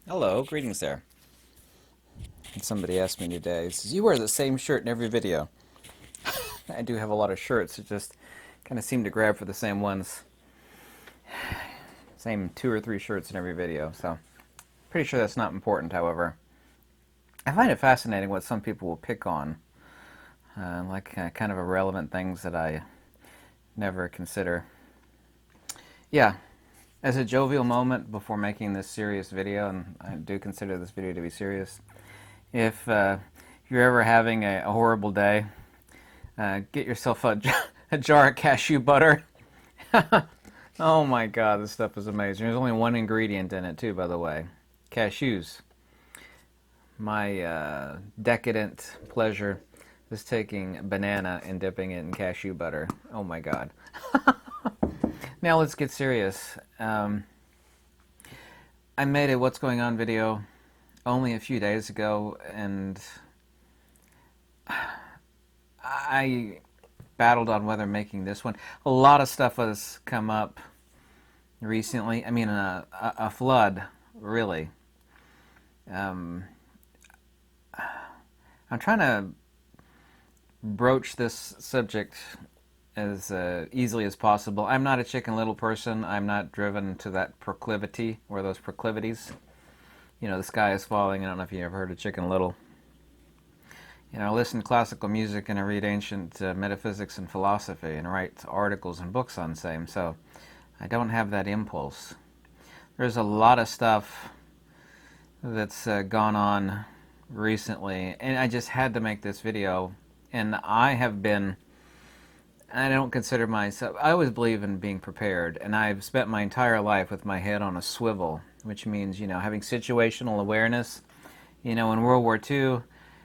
Hello, greetings there. And somebody asked me today, he says, you wear the same shirt in every video. I do have a lot of shirts, it just kind of seem to grab for the same ones. Same 2 or 3 shirts in every video, so pretty sure that's not important, however. I find it fascinating what some people will pick on, kind of irrelevant things that I never consider. Yeah, as a jovial moment before making this serious video, and I do consider this video to be serious, if you're ever having a horrible day, get yourself a jar of cashew butter. Oh my god, this stuff is amazing. There's only one ingredient in it too, by the way. Cashews. My decadent pleasure is taking banana and dipping it in cashew butter. Oh my god. Now let's get serious. I made a What's Going On video only a few days ago, and I battled on whether making this one. A lot of stuff has come up recently. I mean, a flood, really. I'm trying to broach this subject as easily as possible. I'm not a Chicken Little person. I'm not driven to that proclivity, or those proclivities. You know, the sky is falling. I don't know if you ever heard of Chicken Little. You know, I listen to classical music and I read ancient metaphysics and philosophy and write articles and books on same, so I don't have that impulse. There's a lot of stuff that's gone on recently, and I just had to make this video. And I don't consider myself, I always believe in being prepared, and I've spent my entire life with my head on a swivel, which means, you know, having situational awareness. You know, in World War II,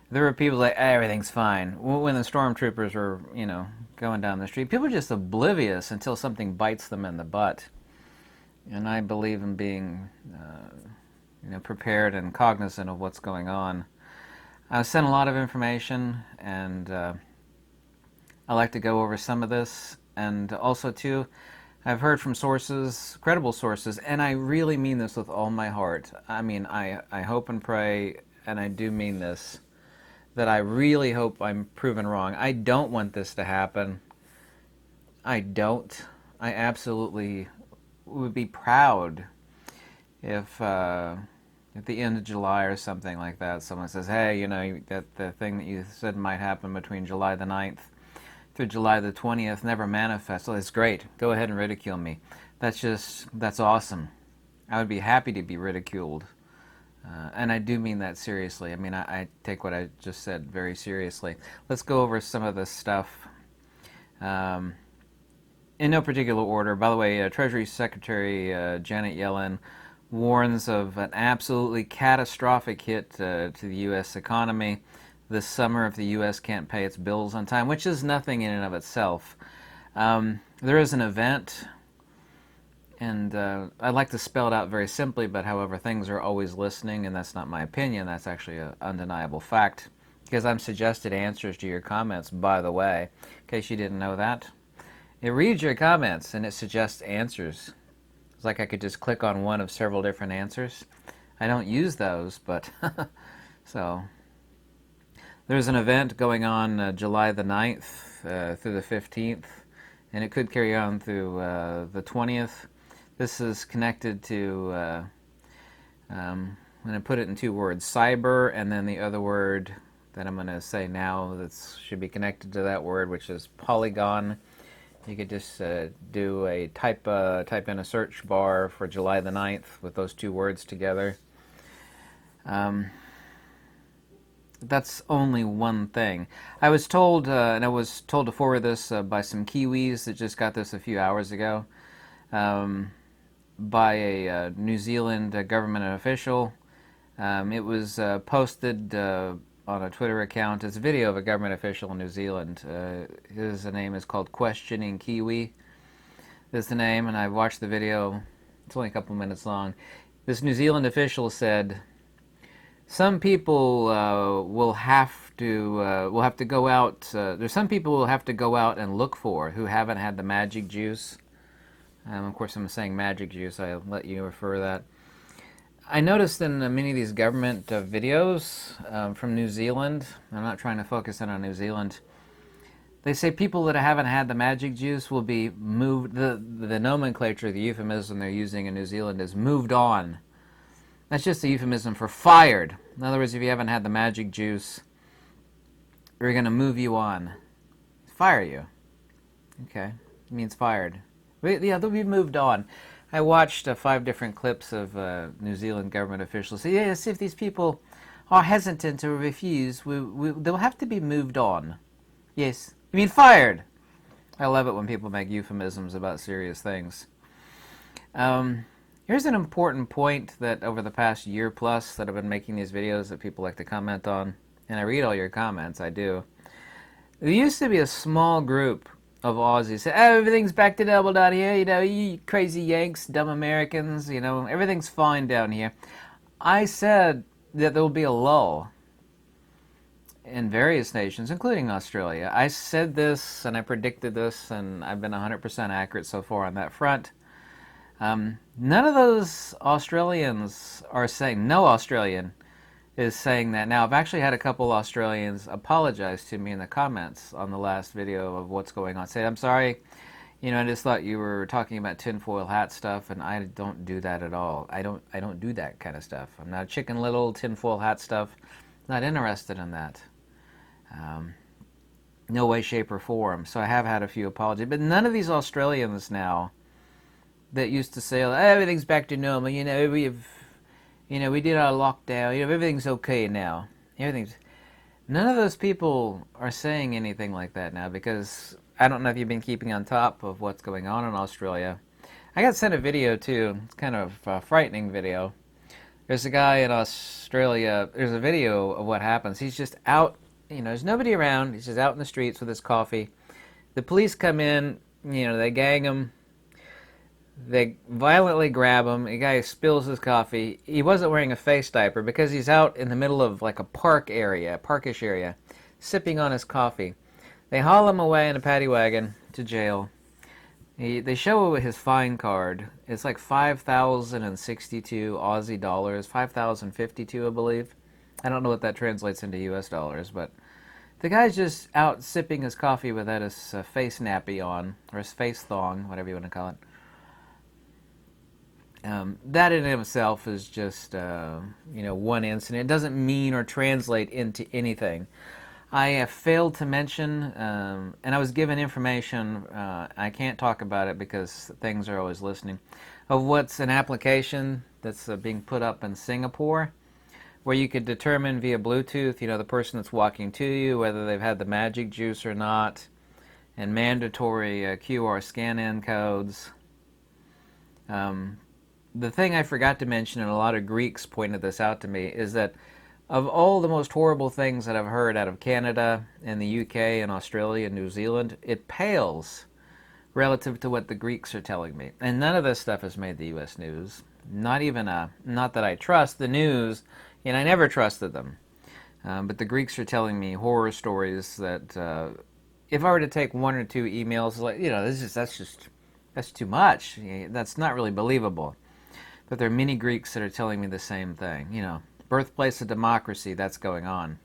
there were people like, everything's fine. When the stormtroopers were, you know, going down the street, people are just oblivious until something bites them in the butt. And I believe in being, prepared and cognizant of what's going on. I've sent a lot of information, and I like to go over some of this. And also, too, I've heard from sources, credible sources, and I really mean this with all my heart. I mean, I hope and pray, and I do mean this, that I really hope I'm proven wrong. I don't want this to happen. I don't. I absolutely would be proud if at the end of July or something like that, someone says, hey, you know, that the thing that you said might happen between July the 9th through July the 20th never manifests. Oh, that's great. Go ahead and ridicule me. That's awesome. I would be happy to be ridiculed. And I do mean that seriously. I mean, I take what I just said very seriously. Let's go over some of this stuff. In no particular order. By the way, Treasury Secretary Janet Yellen warns of an absolutely catastrophic hit to the U.S. economy this summer if the U.S. can't pay its bills on time, which is nothing in and of itself. There is an event, and I'd like to spell it out very simply, but however, things are always listening, and that's not my opinion. That's actually an undeniable fact, because I'm suggested answers to your comments, by the way, in case you didn't know that. It reads your comments, and it suggests answers. It's like I could just click on one of several different answers. I don't use those, but so there's an event going on July the 9th through the 15th, and it could carry on through the 20th. This is connected to, I'm going to put it in 2 words, cyber, and then the other word that I'm going to say now that should be connected to that word, which is polygon. You could just do a type in a search bar for July the 9th with those 2 words together. That's only one thing. I was told, and I was told to forward this by some Kiwis that just got this a few hours ago, by a New Zealand government official. It was posted on a Twitter account. It's a video of a government official in New Zealand. His name is called Questioning Kiwi. This is the name, and I watched the video. It's only a couple minutes long. This New Zealand official said, some people will have to go out. There's some people will have to go out and look for who haven't had the magic juice. Of course, I'm saying magic juice. I'll let you refer that. I noticed in many of these government videos from New Zealand, I'm not trying to focus in on New Zealand, they say people that haven't had the magic juice will be moved, the nomenclature, the euphemism they're using in New Zealand is moved on. That's just a euphemism for fired. In other words, if you haven't had the magic juice, we're going to move you on. Fire you. Okay. It means fired. Yeah, they'll be moved on. I watched 5 different clips of New Zealand government officials say, yes, if these people are hesitant or refuse, they'll have to be moved on. Yes. You mean fired? I love it when people make euphemisms about serious things. Here's an important point that over the past year plus that I've been making these videos that people like to comment on, and I read all your comments, I do. There used to be a small group of Aussies say, oh, everything's back to normal down here, you know, you crazy Yanks, dumb Americans, you know, everything's fine down here. I said that there will be a lull in various nations, including Australia. I said this and I predicted this, and I've been 100% accurate so far on that front. None of those Australians are saying, no Australian is saying that. Now, I've actually had a couple Australians apologize to me in the comments on the last video of what's going on. Say, I'm sorry, you know, I just thought you were talking about tinfoil hat stuff, and I don't do that at all. I don't do that kind of stuff. I'm not Chicken Little, tinfoil hat stuff. Not interested in that. No way, shape, or form. So I have had a few apologies. But none of these Australians now that used to say, oh, everything's back to normal, you know, we did our lockdown, you know, everything's okay now. None of those people are saying anything like that now, because I don't know if you've been keeping on top of what's going on in Australia. I got sent a video too. It's kind of a frightening video. There's a guy in Australia, there's a video of what happens. He's just out, you know, there's nobody around. He's just out in the streets with his coffee. The police come in, you know, they gang him. They violently grab him. The guy spills his coffee. He wasn't wearing a face diaper because he's out in the middle of like a parkish area, sipping on his coffee. They haul him away in a paddy wagon to jail. They show his fine card. It's like 5,062 Aussie dollars, 5,052, I believe. I don't know what that translates into US dollars, but the guy's just out sipping his coffee without his face nappy on, or his face thong, whatever you want to call it. That in itself is just, one incident. It doesn't mean or translate into anything. I have failed to mention, and I was given information, I can't talk about it because things are always listening, of what's an application that's being put up in Singapore, where you could determine via Bluetooth, you know, the person that's walking to you, whether they've had the magic juice or not, and mandatory QR scan-in codes. The thing I forgot to mention, and a lot of Greeks pointed this out to me, is that of all the most horrible things that I've heard out of Canada and the UK and Australia and New Zealand, it pales relative to what the Greeks are telling me. And none of this stuff has made the U.S. news. Not that I trust the news, and I never trusted them. But the Greeks are telling me horror stories that if I were to take 1 or 2 emails, like, you know, that's too much. That's not really believable. But there are many Greeks that are telling me the same thing. You know, birthplace of democracy, that's going on.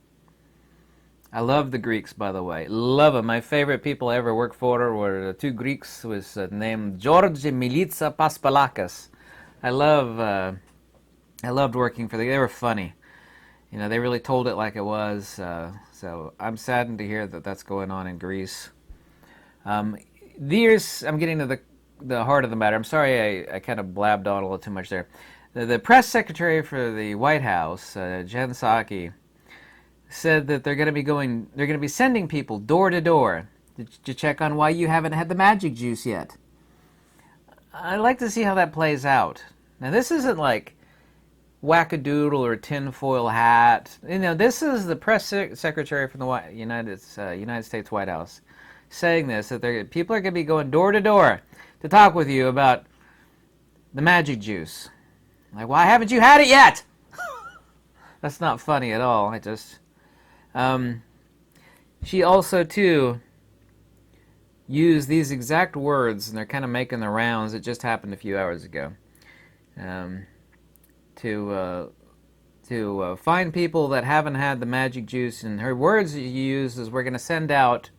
I love the Greeks, by the way. Love them. My favorite people I ever worked for were 2 Greeks was named George and Milica Paspalakis. I loved working for them. They were funny. You know, they really told it like it was. So I'm saddened to hear that that's going on in Greece. I'm getting to the heart of the matter. I'm sorry I kind of blabbed on a little too much there. The press secretary for the White House, Jen Psaki, said that they're going to be sending people door to door to check on why you haven't had the magic juice yet. I'd like to see how that plays out. Now, this isn't like wackadoodle or tinfoil hat. You know, this is the press secretary from the United States White House saying this, that people are going to be going door to door to talk with you about the magic juice. Like, why haven't you had it yet? That's not funny at all. She also, too, used these exact words, and they're kind of making the rounds. It just happened a few hours ago. to find people that haven't had the magic juice. And her words you use is, we're going to send out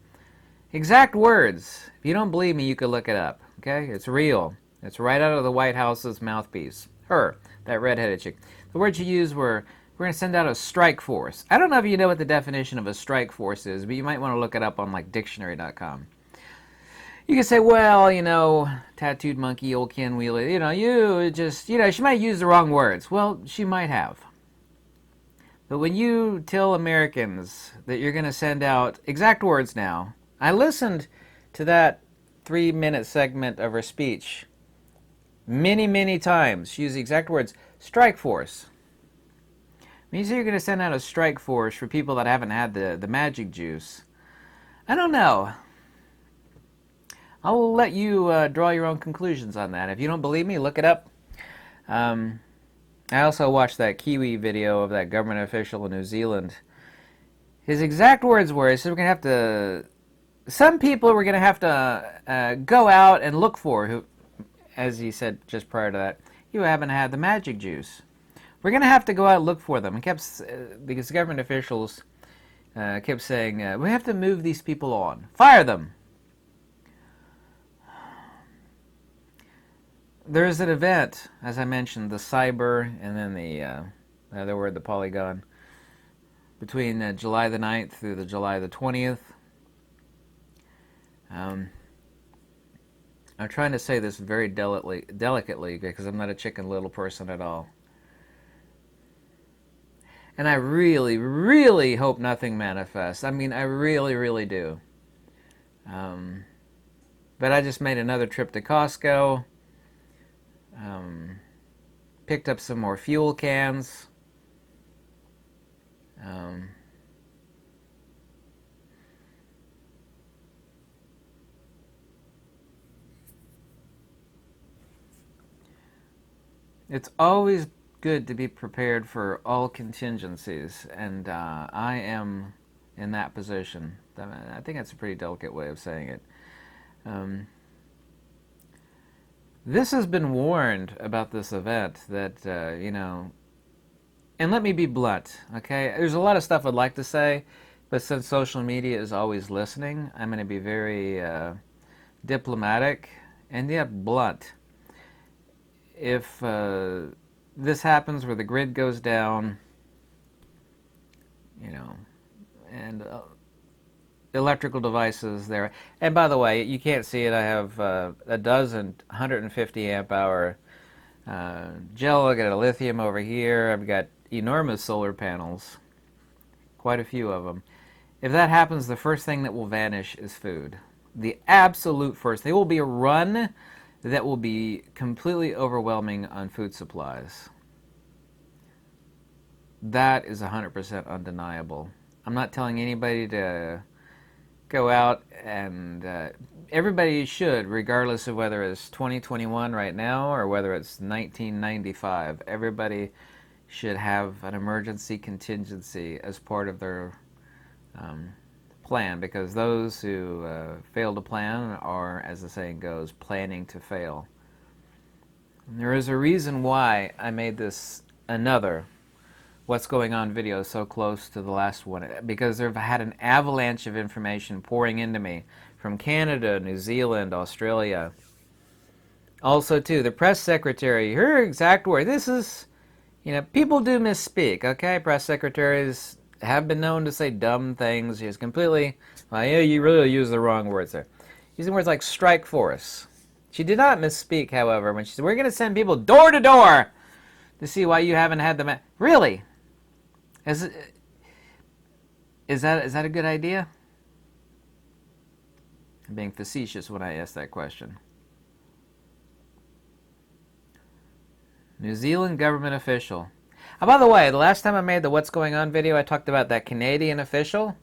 exact words. If you don't believe me, you could look it up. Okay, it's real. It's right out of the White House's mouthpiece. Her, that redheaded chick. The words you used were, we're going to send out a strike force. I don't know if you know what the definition of a strike force is, but you might want to look it up on like dictionary.com. You can say, well, you know, tattooed monkey, old Ken Wheeler, you know, you just, you know, she might use the wrong words. Well, she might have. But when you tell Americans that you're going to send out exact words now, I listened to that 3-minute segment of her speech many, many times. She used the exact words, strike force. When you say you're going to send out a strike force for people that haven't had the magic juice, I don't know. I'll let you draw your own conclusions on that. If you don't believe me, look it up. I also watched that Kiwi video of that government official in New Zealand. His exact words were, he said, we're going to have to, some people we're going to have to go out and look for, who, as he said just prior to that, you haven't had the magic juice. We're going to have to go out and look for them. And kept, because government officials kept saying, we have to move these people on. Fire them. There's an event, as I mentioned, the cyber, and then the other word, the polygon, between July the 9th through the July the 20th. I'm trying to say this very delicately because I'm not a Chicken Little person at all. And I really, really hope nothing manifests. I mean, I really, really do. But I just made another trip to Costco. Picked up some more fuel cans. It's always good to be prepared for all contingencies, and I am in that position. I think that's a pretty delicate way of saying it. This has been warned about this event that, you know, and let me be blunt, okay? There's a lot of stuff I'd like to say, but since social media is always listening, I'm going to be very diplomatic and yet blunt. If this happens where the grid goes down, you know, and electrical devices there. And by the way, you can't see it. I have a dozen 150 amp hour gel. I got a lithium over here. I've got enormous solar panels, quite a few of them. If that happens, the first thing that will vanish is food. The absolute first. There will be a run that will be completely overwhelming on food supplies. That is 100% undeniable. I'm not telling anybody to go out, and everybody should, regardless of whether it's 2021 right now or whether it's 1995. Everybody should have an emergency contingency as part of their plan, because those who fail to plan are, as the saying goes, planning to fail. And there is a reason why I made this another What's Going On video so close to the last one, because I've had an avalanche of information pouring into me from Canada, New Zealand, Australia. Also, too, the press secretary, her exact word, this is, you know, people do misspeak, okay? Press secretaries have been known to say dumb things. She's completely, well, yeah, you really use the wrong words there. Using words like strike force. She did not misspeak, however, when she said, we're going to send people door to door to see why you haven't had them. Really? Is that a good idea? I'm being facetious when I ask that question. New Zealand government official. Oh, by the way, the last time I made the What's Going On video, I talked about that Canadian official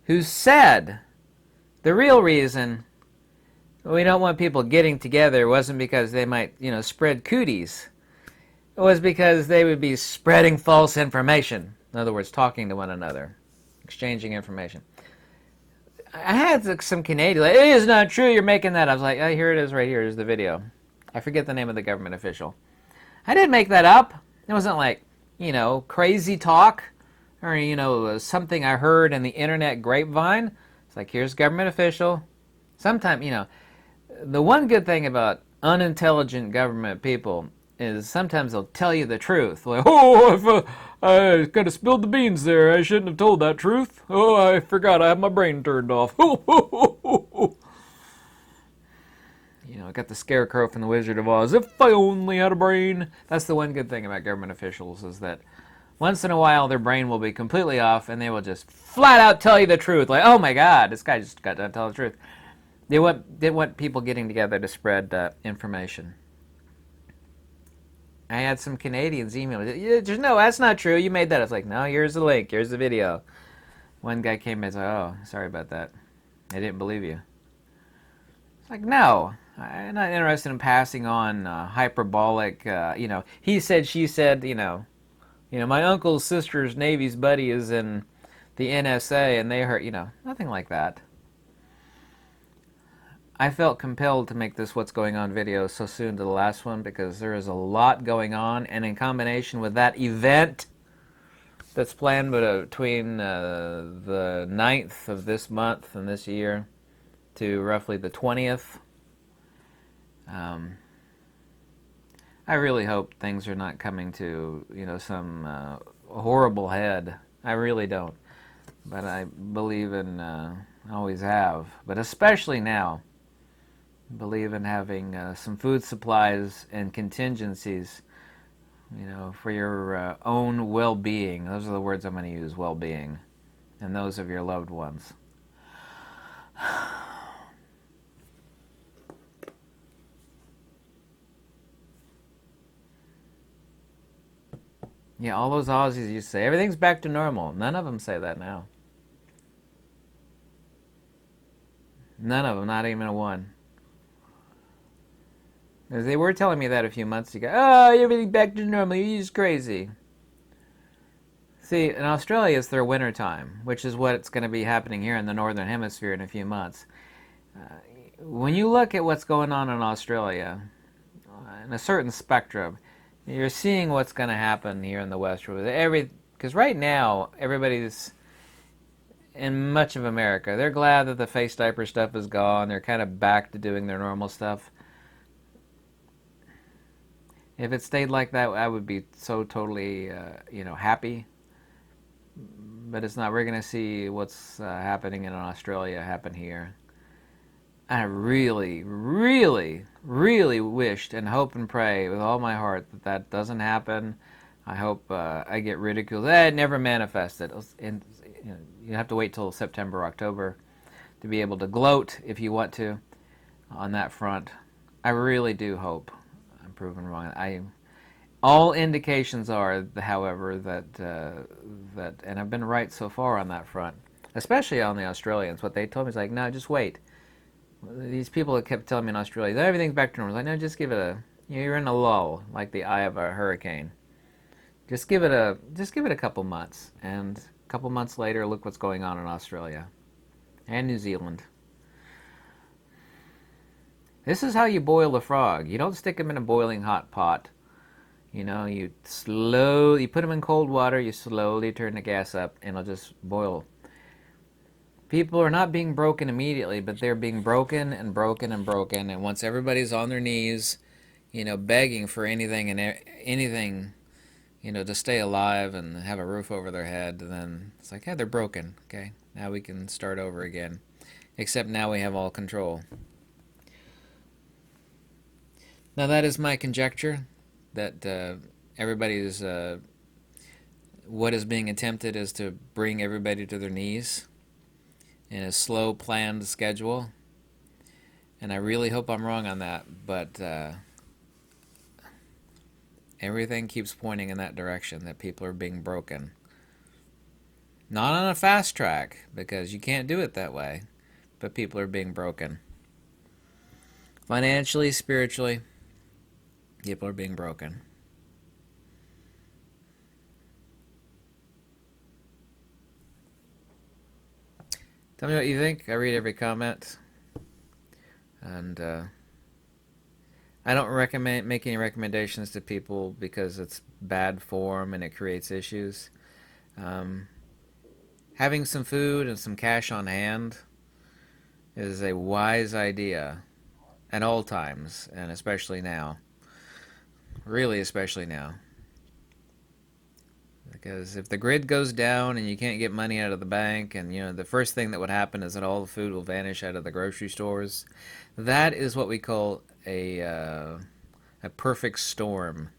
who said the real reason we don't want people getting together wasn't because they might, you know, spread cooties. It was because they would be spreading false information. In other words, talking to one another, exchanging information. I had some Canadian, like, it is not true, you're making that. I was like, oh, here it is right here. Here's the video. I forget the name of the government official. I didn't make that up. It wasn't like, crazy talk or, something I heard in the internet grapevine. It's like, here's a government official. Sometimes, the one good thing about unintelligent government people is sometimes they'll tell you the truth. Like, oh, I kind of spilled the beans there. I shouldn't have told that truth. Oh, I forgot. I have my brain turned off. I got the scarecrow from the Wizard of Oz. If I only had a brain. That's the one good thing about government officials is that once in a while their brain will be completely off and they will just flat out tell you the truth. Like, oh my God, this guy just got to tell the truth. They want people getting together to spread information. I had some Canadians email me. No, that's not true. You made that. I was like, no, here's the link. Here's the video. One guy came in and said, oh, sorry about that. I didn't believe you. It's like, no. I'm not interested in passing on hyperbolic, he said, she said, my uncle's sister's Navy's buddy is in the NSA and they heard, nothing like that. I felt compelled to make this What's Going On video so soon to the last one because there is a lot going on, and in combination with that event that's planned between the 9th of this month and this year to roughly the 20th, I really hope things are not coming to, some horrible head. I really don't. But I believe in, always have, but especially now, believe in having some food supplies and contingencies, for your own well-being. Those are the words I'm going to use, well-being, and those of your loved ones. Yeah, all those Aussies used to say, everything's back to normal. None of them say that now. None of them, not even one. They were telling me that a few months ago. Oh, everything's back to normal. You're just crazy. See, in Australia, it's their winter time, which is what's going to be happening here in the Northern Hemisphere in a few months. When you look at what's going on in Australia, in a certain spectrum, you're seeing what's going to happen here in the West. Because right now, everybody's in much of America, they're glad that the face diaper stuff is gone. They're kind of back to doing their normal stuff. If it stayed like that, I would be so totally, happy. But it's not. We're going to see what's happening in Australia happen here. I really, really, really wished and hope and pray with all my heart that doesn't happen. I hope I get ridiculed. It never manifested. And you have to wait till September, October to be able to gloat if you want to on that front. I really do hope I'm proven wrong. All indications are, however, that and I've been right so far on that front, especially on the Australians. What they told me is like, no, just wait. These people that kept telling me in Australia that everything's back to normal. Like, no, just give it you're in a lull, like the eye of a hurricane. Just give it a couple months, and a couple months later, look what's going on in Australia and New Zealand. This is how you boil a frog. You don't stick them in a boiling hot pot. You put them in cold water, you slowly turn the gas up, and it'll just boil. People are not being broken immediately, but they're being broken and broken and broken, and once everybody's on their knees, begging for anything and anything, to stay alive and have a roof over their head, then it's like, yeah, they're broken. Okay, now we can start over again. Except now we have all control. Now that is my conjecture, that everybody's, what is being attempted is to bring everybody to their knees in a slow, planned schedule. And I really hope I'm wrong on that, but everything keeps pointing in that direction, that people are being broken. Not on a fast track, because you can't do it that way, but people are being broken. Financially, spiritually, people are being broken. Tell me what you think. I read every comment. And I don't recommend make any recommendations to people because it's bad form and it creates issues. Um, Having some food and some cash on hand is a wise idea at all times, and especially now. Really, especially now. Because if the grid goes down and you can't get money out of the bank, and the first thing that would happen is that all the food will vanish out of the grocery stores. That is what we call a perfect storm,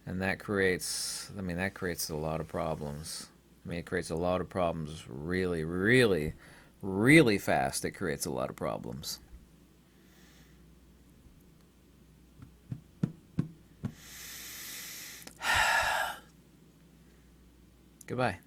and that creates a lot of problems. I mean, it creates a lot of problems really, really, really fast. It creates a lot of problems. Goodbye.